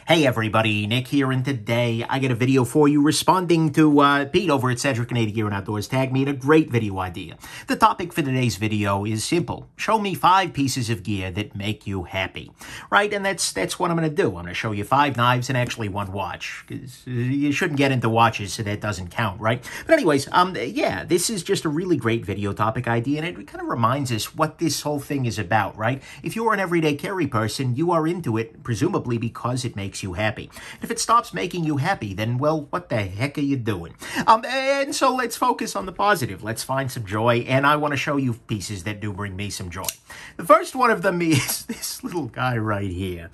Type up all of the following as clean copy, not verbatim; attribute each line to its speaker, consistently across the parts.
Speaker 1: Hey everybody, Nick here, and today I got a video for you responding to Pete over at Cedric and 80 Gear and Outdoors tagged me in a great video idea. The topic for today's video is simple. Show me 5 pieces of gear that make you happy. Right, and that's what I'm going to do. I'm going to show you 5 knives and actually 1 watch, because you shouldn't get into watches, so that doesn't count, right? But anyways, yeah, this is just a really great video topic idea, and it kind of reminds us what this whole thing is about, right? If you're an everyday carry person, you are into it, presumably because it makes you happy. If it stops making you happy, then, well, what the heck are you doing? And so let's focus on the positive. Let's find some joy, and I want to show you pieces that do bring me some joy. The first one of them is this little guy right here.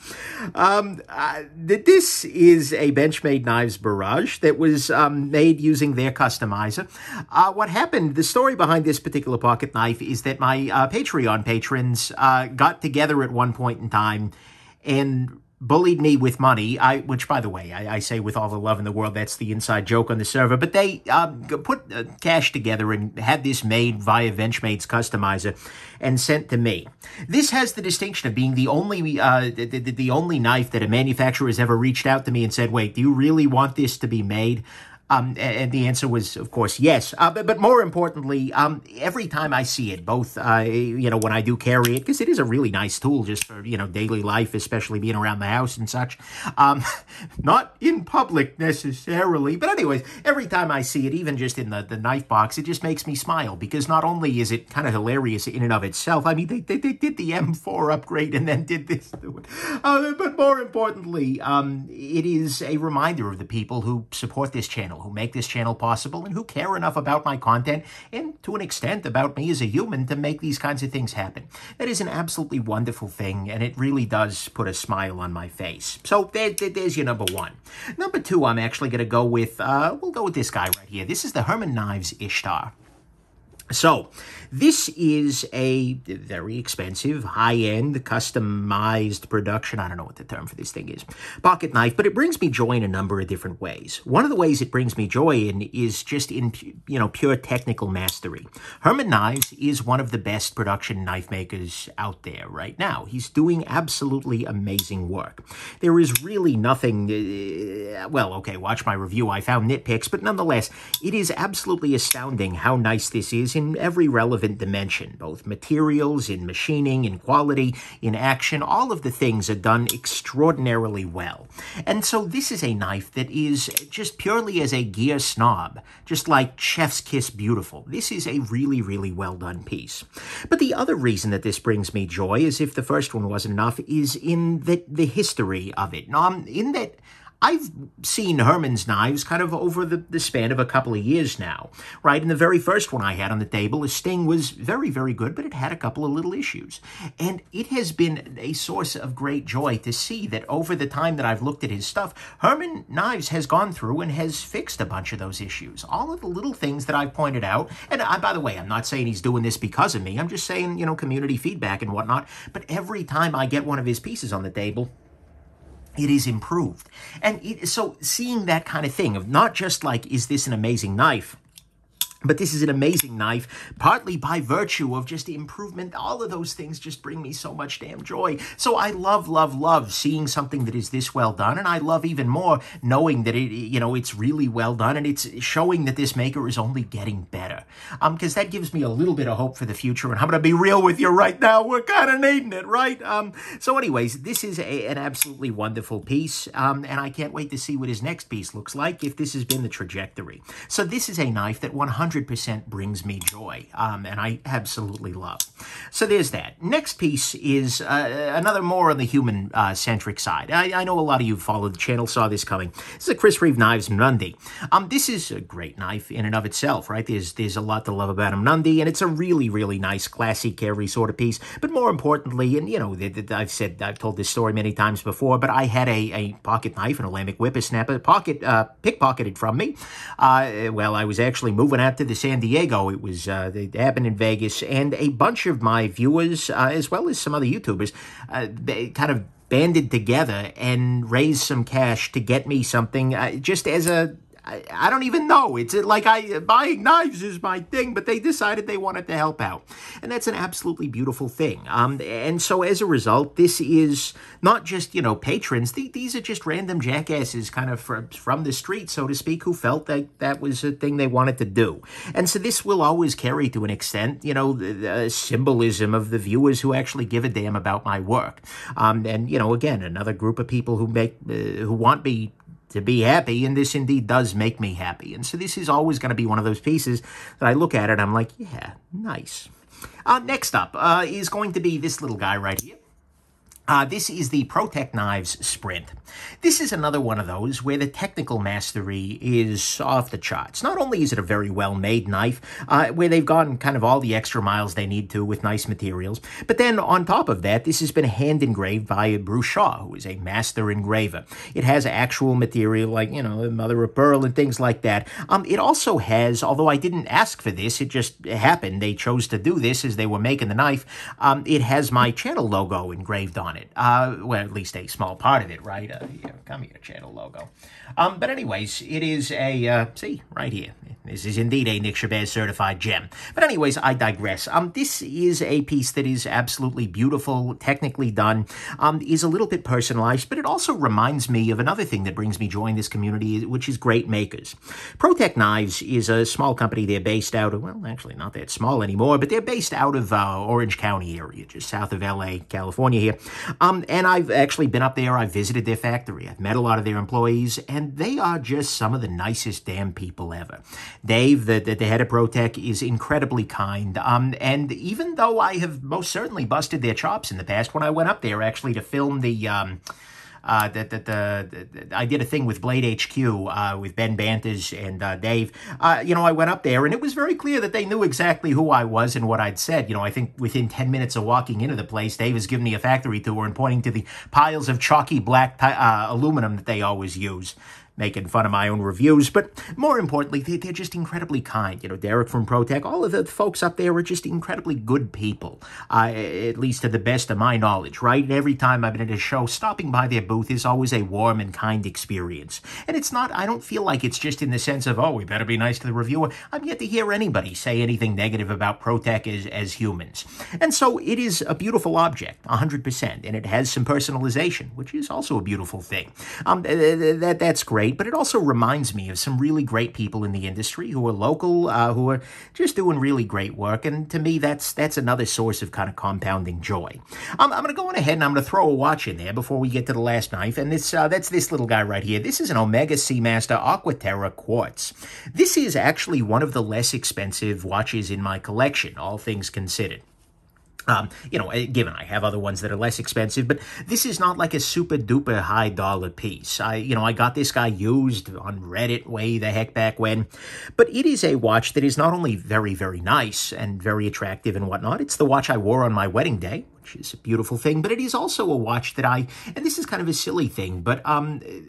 Speaker 1: This is a Benchmade Knives Barrage that was made using their customizer. What happened, the story behind this particular pocket knife is that my Patreon patrons got together at one point in time and bullied me with money, which, by the way, I say with all the love in the world, that's the inside joke on the server, but they put cash together and had this made via Benchmade's customizer and sent to me. This has the distinction of being the only the only knife that a manufacturer has ever reached out to me and said, wait, do you really want this to be made? And the answer was, of course, yes. But more importantly, every time I see it, both, when I do carry it, because it is a really nice tool just for, daily life, especially being around the house and such. Not in public necessarily, but anyways, every time I see it, even just in the knife box, it just makes me smile, because not only is it kind of hilarious in and of itself, I mean, they did the M4 upgrade and then did this to it. But more importantly, it is a reminder of the people who support this channel, who make this channel possible, and who care enough about my content and, to an extent, about me as a human to make these kinds of things happen. That is an absolutely wonderful thing, and it really does put a smile on my face. So there's your number 1. Number 2, I'm actually going to go with, we'll go with this guy right here. This is the Herman Knives Ishtar. So, this is a very expensive, high-end, customized production, I don't know what the term for this thing is, pocket knife, but it brings me joy in a number of different ways. One of the ways it brings me joy in is just in, pure technical mastery. Herman Knives is one of the best production knife makers out there right now. He's doing absolutely amazing work. There is really nothing, well, okay, watch my review, I found nitpicks, but nonetheless, it is absolutely astounding how nice this is in every relevant dimension, both materials, in machining, in quality, in action. All of the things are done extraordinarily well. And so this is a knife that is just purely as a gear snob, just like chef's kiss beautiful. This is a really, really well done piece. But the other reason that this brings me joy, as if the first one wasn't enough, is in the history of it. In that I've seen Herman's knives kind of over the span of a couple of years now, right? And the very first one I had on the table, the Sting, was very, very good, but it had a couple of little issues. And it has been a source of great joy to see that over the time that I've looked at his stuff, Herman Knives has gone through and has fixed a bunch of those issues. All of the little things that I've pointed out, and by the way, I'm not saying he's doing this because of me. I'm just saying, community feedback and whatnot. But every time I get one of his pieces on the table, it is improved. And so seeing that kind of thing of not just like, is this an amazing knife? But this is an amazing knife, partly by virtue of just improvement. All of those things just bring me so much damn joy. So I love, love, love seeing something that is this well done. And I love even more knowing that it's really well done. And it's showing that this maker is only getting better. Because that gives me a little bit of hope for the future. And I'm going to be real with you right now. We're kind of needing it, right? So anyways, this is an absolutely wonderful piece. And I can't wait to see what his next piece looks like if this has been the trajectory. So this is a knife that 100% brings me joy, and I absolutely love. So there's that. Next piece is another more on the human-centric side. I know a lot of you who follow the channel saw this coming. This is a Chris Reeve Knives Nundy. This is a great knife in and of itself, right? There's a lot to love about him, Nundy, and it's a really, really nice, classy carry sort of piece. But more importantly, and I've told this story many times before, but I had a pocket knife, an Olympic Whippersnapper, pickpocketed from me. Well, I was actually moving out to the San Diego. It was it happened in Vegas, and a bunch of my viewers, as well as some other YouTubers, kind of banded together and raised some cash to get me something just as a I don't even know. It's like buying knives is my thing, but they decided they wanted to help out. And that's an absolutely beautiful thing. And so as a result, this is not just, patrons. These are just random jackasses kind of from the street, so to speak, who felt that that was a thing they wanted to do. And so this will always carry to an extent, the symbolism of the viewers who actually give a damn about my work. And, again, another group of people who want me to be happy, and this indeed does make me happy. And so this is always going to be one of those pieces that I look at it and I'm like, yeah, nice. Next up is going to be this little guy right here. This is the ProTech Knives Sprint. This is another one of those where the technical mastery is off the charts. Not only is it a very well-made knife, where they've gone kind of all the extra miles they need to with nice materials, but then on top of that, this has been hand engraved by Bruce Shaw, who is a master engraver. It has actual material like, mother of pearl and things like that. It also has, although I didn't ask for this, it just happened, they chose to do this as they were making the knife, it has my channel logo engraved on it. Well, at least a small part of it, right? Come here, channel logo. But anyways, it is a, see, right here. This is indeed a Nick Shabazz certified gem. But anyways, I digress. This is a piece that is absolutely beautiful, technically done, is a little bit personalized, but it also reminds me of another thing that brings me joy in this community, which is great makers. ProTech Knives is a small company. They're based out of, well, actually not that small anymore, but they're based out of Orange County area, just south of LA, California here. And I've actually been up there. I've visited their factory. I've met a lot of their employees, and they are just some of the nicest damn people ever. Dave, the head of ProTech, is incredibly kind. And even though I have most certainly busted their chops in the past, when I went up there actually to film I did a thing with Blade HQ with Ben Banters and Dave. I went up there, and it was very clear that they knew exactly who I was and what I'd said. I think within 10 minutes of walking into the place, Dave has given me a factory tour and pointing to the piles of chalky black aluminum that they always use, making fun of my own reviews. But more importantly, they're just incredibly kind. Derek from ProTech, all of the folks up there are just incredibly good people, at least to the best of my knowledge, right? And every time I've been at a show, stopping by their booth is always a warm and kind experience. And it's not, I don't feel like it's just in the sense of, oh, we better be nice to the reviewer. I'm yet to hear anybody say anything negative about ProTech as humans. And so it is a beautiful object, 100%, and it has some personalization, which is also a beautiful thing. That's great. But it also reminds me of some really great people in the industry who are local, who are just doing really great work. And to me, that's another source of kind of compounding joy. I'm going to go on ahead and I'm going to throw a watch in there before we get to the last knife. And that's this little guy right here. This is an Omega Seamaster Aquaterra Quartz. This is actually one of the less expensive watches in my collection, all things considered. Given I have other ones that are less expensive, but this is not like a super duper high dollar piece. I got this guy used on Reddit way the heck back when, but it is a watch that is not only very, very nice and very attractive and whatnot, it's the watch I wore on my wedding day, which is a beautiful thing, but it is also a watch that and this is kind of a silly thing, but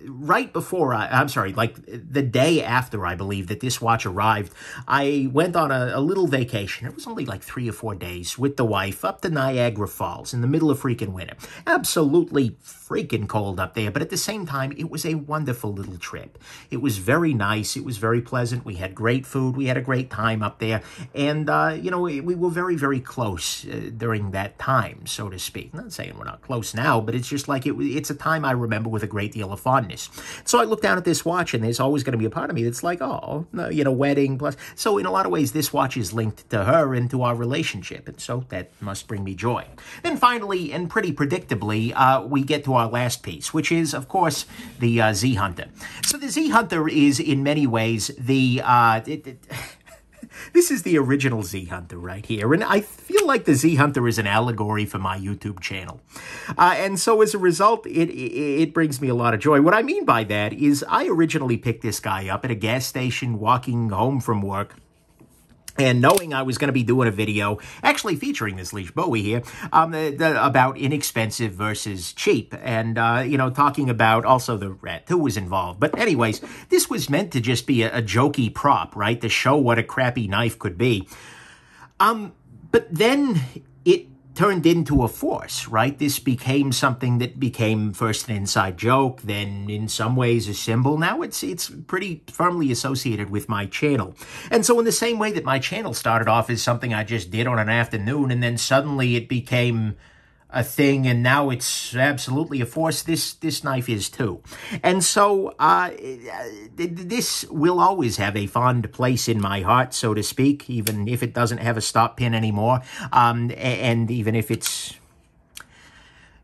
Speaker 1: right before, like the day after I believe that this watch arrived, I went on a little vacation. It was only like 3 or 4 days with the wife up to Niagara Falls in the middle of freaking winter. Absolutely freaking cold up there, but at the same time, it was a wonderful little trip. It was very nice. It was very pleasant. We had great food. We had a great time up there, and, we were very, very close during that time, so to speak. I'm not saying we're not close now, but it's just like it's a time I remember with a great deal of fondness. So I look down at this watch, and there's always going to be a part of me that's like, oh, wedding plus. So in a lot of ways, this watch is linked to her and to our relationship, and so that must bring me joy. Then finally, and pretty predictably, we get to our last piece, which is, of course, the Z Hunter. So the Z Hunter is, in many ways, this is the original Z Hunter right here, and I feel like the Z Hunter is an allegory for my YouTube channel. And so as a result, it brings me a lot of joy. What I mean by that is I originally picked this guy up at a gas station walking home from work, and knowing I was going to be doing a video, actually featuring this Leash Bowie here, about inexpensive versus cheap, and, talking about also the Rat 2 was involved. But anyways, this was meant to just be a jokey prop, right, to show what a crappy knife could be. But then it turned into a force, right? This became something that became first an inside joke, then in some ways a symbol. Now it's pretty firmly associated with my channel. And so in the same way that my channel started off as something I just did on an afternoon, and then suddenly it became a thing, and now it's absolutely a force, this knife is too. And so this will always have a fond place in my heart, so to speak, even if it doesn't have a stop pin anymore, and even if it's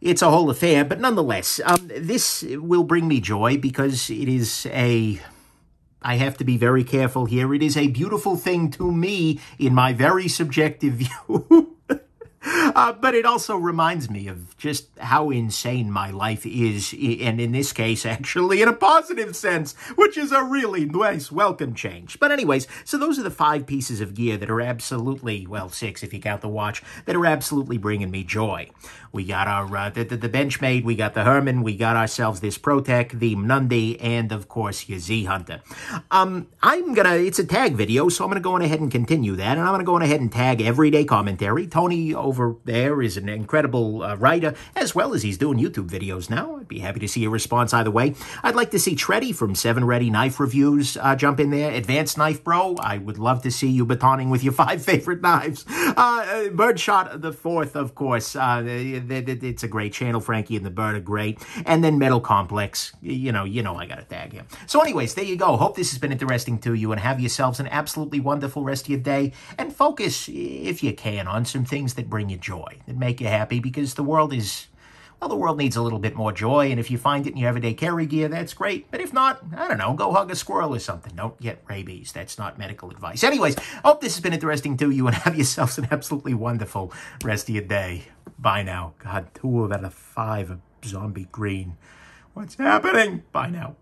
Speaker 1: a whole affair. But nonetheless, this will bring me joy because it is I have to be very careful here. It is a beautiful thing to me in my very subjective view. But it also reminds me of just how insane my life is, and in this case, actually, in a positive sense, which is a really nice welcome change. But anyways, so those are the 5 pieces of gear that are absolutely, well, 6 if you count the watch, that are absolutely bringing me joy. We got our the Benchmade, we got the Herman, we got ourselves this ProTech, the Nundy, and of course your Z Hunter. It's a tag video, so I'm gonna go on ahead and continue that, and I'm gonna go on ahead and tag Everyday Commentary. Tony over there is an incredible writer, as well as he's doing YouTube videos now. I'd be happy to see a response either way. I'd like to see Treddy from 7 Ready Knife Reviews jump in there. Advanced Knife Bro, I would love to see you batoning with your 5 favorite knives. Birdshot the 4th, of course. It's a great channel. Frankie and the Bird are great. And then Metal Complex. You know I gotta tag him. So anyways, there you go. Hope this has been interesting to you, and have yourselves an absolutely wonderful rest of your day. And focus, if you can, on some things that bring you joy, that make you happy, because the world is, well, the world needs a little bit more joy, and if you find it in your everyday carry gear, that's great. But if not, I don't know, go hug a squirrel or something. Don't get rabies. That's not medical advice. Anyways, hope this has been interesting to you, and have yourselves an absolutely wonderful rest of your day. Bye now. God, 2 out of 5 are zombie green. What's happening? Bye now.